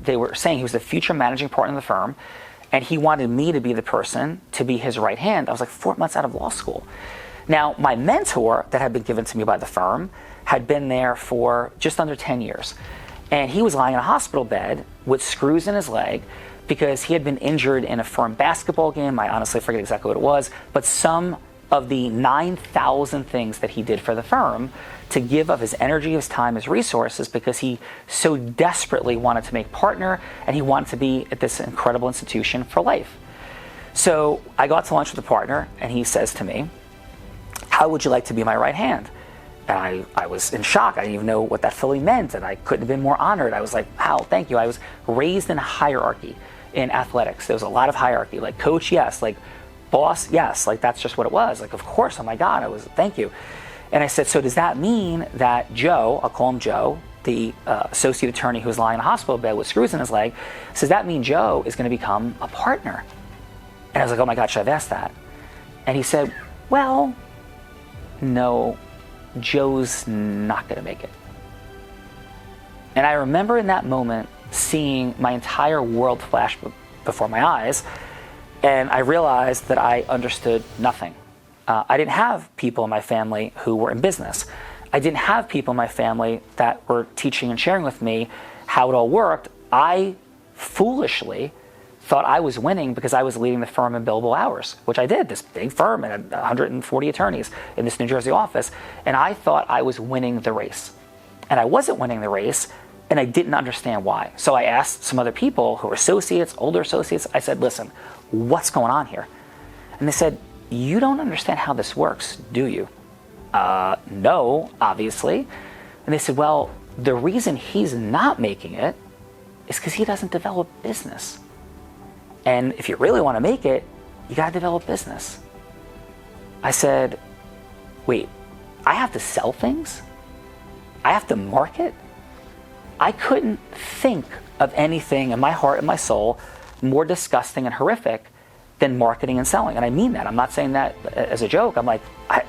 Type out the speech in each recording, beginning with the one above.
they were saying he was the future managing partner of the firm, and he wanted me to be the person to be his right hand. I was like 4 months out of law school. Now, my mentor that had been given to me by the firm had been there for just under 10 years. And he was lying in a hospital bed with screws in his leg because he had been injured in a firm basketball game. I honestly forget exactly what it was, but some of the 9,000 things that he did for the firm to give of his energy, his time, his resources, because he so desperately wanted to make partner and he wanted to be at this incredible institution for life. So I got to lunch with the partner and he says to me, "How would you like to be my right hand?" And I was in shock. I didn't even know what that fully meant, and I couldn't have been more honored. I was like, "Wow, thank you." I was raised in a hierarchy in athletics. There was a lot of hierarchy, like coach, yes, like boss, yes, like that's just what it was. Like, of course, oh my God, thank you. And I said, "So does that mean that Joe," I'll call him Joe, the associate attorney who was lying in a hospital bed with screws in his leg, says that mean Joe is going to become a partner? And I was like, "Oh my God, should I have asked that?" And he said, "Well, no, Joe's not going to make it." And I remember in that moment seeing my entire world flash before my eyes, and I realized that I understood nothing. I didn't have people in my family who were in business. I didn't have people in my family that were teaching and sharing with me how it all worked. I foolishly thought I was winning because I was leading the firm in billable hours, which I did, this big firm and had 140 attorneys in this New Jersey office, and I thought I was winning the race. And I wasn't winning the race, and I didn't understand why. So I asked some other people who were associates, older associates, I said, "Listen, what's going on here?" And they said, "You don't understand how this works, do you?" No, obviously. And they said, "Well, the reason he's not making it is because he doesn't develop business. And if you really want to make it, you got to develop business." I said, "Wait, I have to sell things? I have to market?" I couldn't think of anything in my heart and my soul more disgusting and horrific than marketing and selling. And I mean that. I'm not saying that as a joke. I'm like, I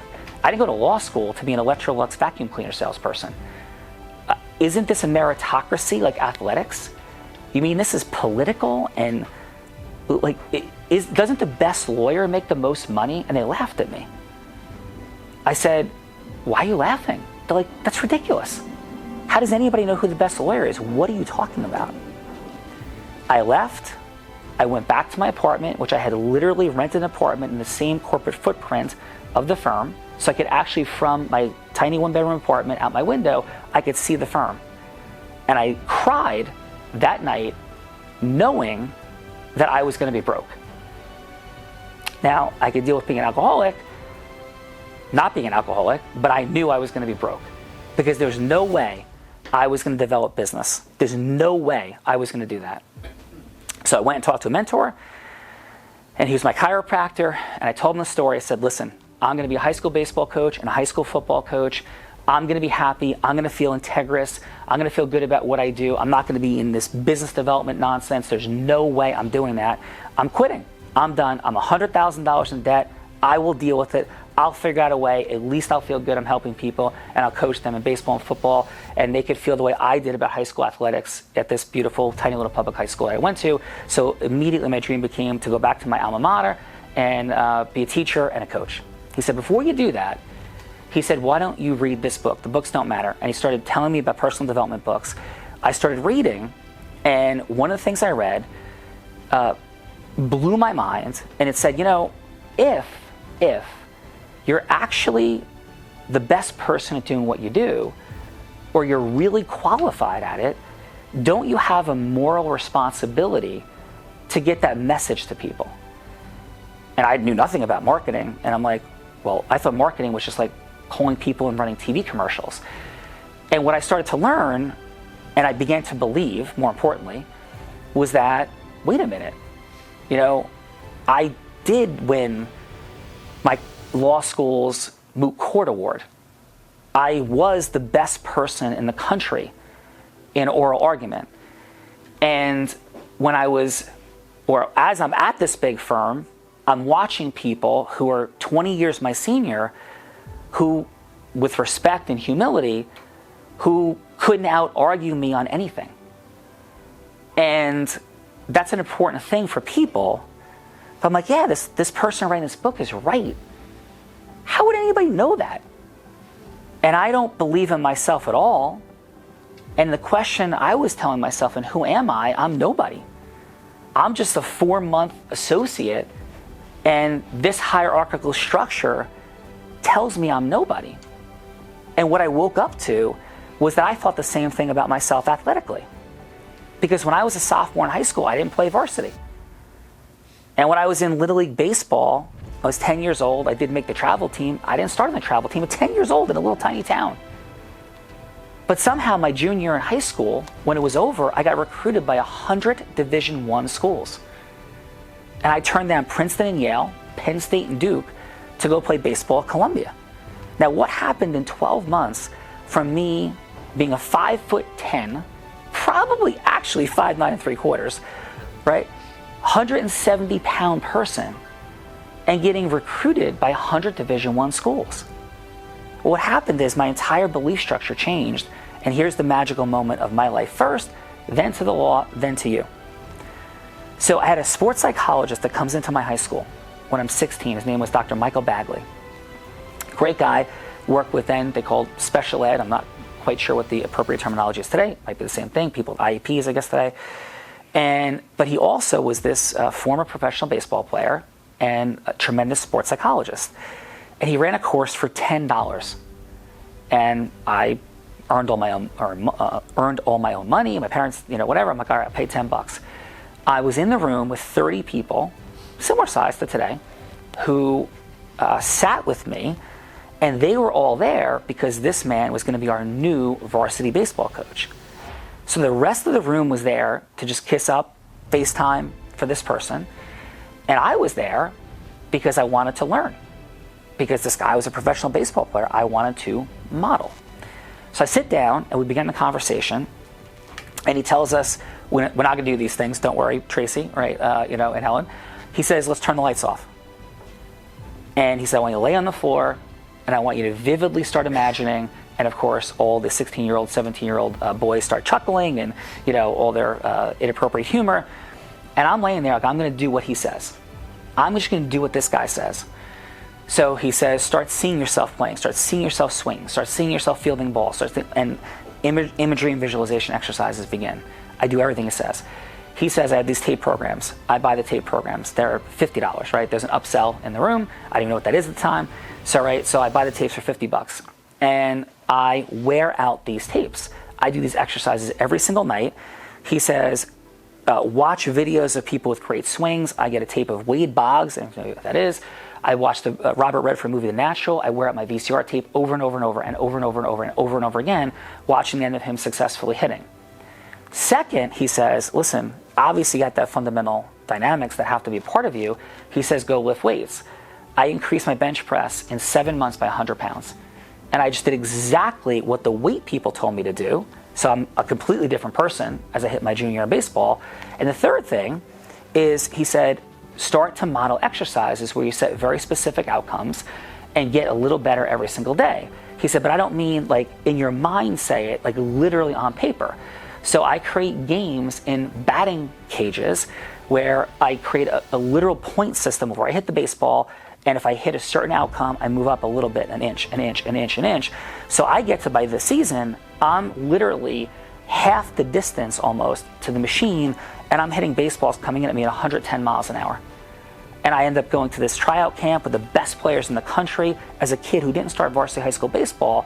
didn't go to law school to be an Electrolux vacuum cleaner salesperson. Isn't this a meritocracy like athletics? You mean this is political and like, doesn't the best lawyer make the most money? And they laughed at me. I said, "Why are you laughing?" They're like, "That's ridiculous. How does anybody know who the best lawyer is? What are you talking about?" I left. I went back to my apartment, which I had literally rented an apartment in the same corporate footprint of the firm. So I could actually, from my tiny one-bedroom apartment out my window, I could see the firm. And I cried that night knowing that I was going to be broke. Now, I could deal with being an alcoholic, not being an alcoholic, but I knew I was going to be broke because there's no way I was going to develop business. There's no way I was going to do that. So I went and talked to a mentor, and he was my chiropractor, and I told him the story. I said, "Listen, I'm going to be a high school baseball coach and a high school football coach. I'm going to be happy. I'm going to feel integrous. I'm going to feel good about what I do. I'm not going to be in this business development nonsense. There's no way I'm doing that. I'm quitting. I'm done. I'm $100,000 in debt. I will deal with it. I'll figure out a way. At least I'll feel good. I'm helping people, and I'll coach them in baseball and football, and they could feel the way I did about high school athletics at this beautiful, tiny little public high school that I went to." So immediately my dream became to go back to my alma mater and be a teacher and a coach. He said, "Before you do that," he said, "why don't you read this book? The books don't matter." And he started telling me about personal development books. I started reading, and one of the things I read blew my mind, and it said, if you're actually the best person at doing what you do, or you're really qualified at it, don't you have a moral responsibility to get that message to people? And I knew nothing about marketing, and I'm like, well, I thought marketing was just like calling people and running TV commercials. And what I started to learn, and I began to believe, more importantly, was that, wait a minute, I did win my law school's moot court award. I was the best person in the country in oral argument. And when as I'm at this big firm, I'm watching people who are 20 years my senior, who, with respect and humility, who couldn't out-argue me on anything. And And that's an important thing for people. But I'm like, yeah, this person writing this book is right. How would anybody know that? And I don't believe in myself at all. And the question I was telling myself, and who am I? I'm nobody. I'm just a 4-month associate, and this hierarchical structure tells me I'm nobody. And what I woke up to was that I thought the same thing about myself athletically. Because when I was a sophomore in high school, I didn't play varsity. And when I was in Little League Baseball, I was 10 years old. I did make the travel team. I didn't start on the travel team at 10 years old in a little tiny town. But somehow my junior year in high school, when it was over, I got recruited by 100 Division I schools. And I turned down Princeton and Yale, Penn State and Duke to go play baseball at Columbia. Now, what happened in 12 months from me being a 5'10", probably actually 5'9 3/4", right? 170-pound person and getting recruited by 100 Division I schools. What happened is my entire belief structure changed, and here's the magical moment of my life first, then to the law, then to you. So I had a sports psychologist that comes into my high school when I'm 16. His name was Dr. Michael Bagley. Great guy, worked with then, they called special ed. I'm not quite sure what the appropriate terminology is today. Might be the same thing, people with IEPs, I guess, today. But he also was this former professional baseball player and a tremendous sports psychologist. And he ran a course for $10. And I earned all my own money. My parents, whatever. I'm like, all right, I'll pay $10. I was in the room with 30 people, similar size to today, who sat with me, and they were all there because this man was going to be our new varsity baseball coach. So the rest of the room was there to just kiss up, FaceTime for this person. And I was there because I wanted to learn. Because this guy was a professional baseball player, I wanted to model. So I sit down and we begin the conversation, and he tells us, we're not going to do these things, don't worry, Tracy, right, and Helen. He says, let's turn the lights off. And he said, I want you to lay on the floor, and I want you to vividly start imagining. And of course, all the 16-year-old, 17-year-old boys start chuckling and, all their inappropriate humor. And I'm laying there like, I'm going to do what he says. I'm just going to do what this guy says. So he says, start seeing yourself playing, start seeing yourself swing, start seeing yourself fielding balls, and imagery and visualization exercises begin. I do everything he says. He says, I have these tape programs. I buy the tape programs. They're $50, right? There's an upsell in the room. I didn't even know what that is at the time. So I buy the tapes for $50. And I wear out these tapes. I do these exercises every single night. He says, watch videos of people with great swings. I get a tape of Wade Boggs, and I don't know what that is. I watched the Robert Redford movie The Natural. I wear out my VCR tape over and over and over and over and over and over and over and over again, watching the end of him successfully hitting. Second, he says, listen, obviously you got that fundamental dynamics that have to be a part of you. He says, go lift weights. I increased my bench press in 7 months by 100 pounds. And I just did exactly what the weight people told me to do. So I'm a completely different person as I hit my junior year in baseball. And the third thing is, he said, start to model exercises where you set very specific outcomes and get a little better every single day. He said, but I don't mean like in your mind say it, like literally on paper. So I create games in batting cages where I create a literal point system where I hit the baseball, and if I hit a certain outcome, I move up a little bit, an inch, an inch, an inch, an inch. So I get to, by the season, I'm literally half the distance almost to the machine, and I'm hitting baseballs coming in at me at 110 miles an hour. And I end up going to this tryout camp with the best players in the country as a kid who didn't start varsity high school baseball,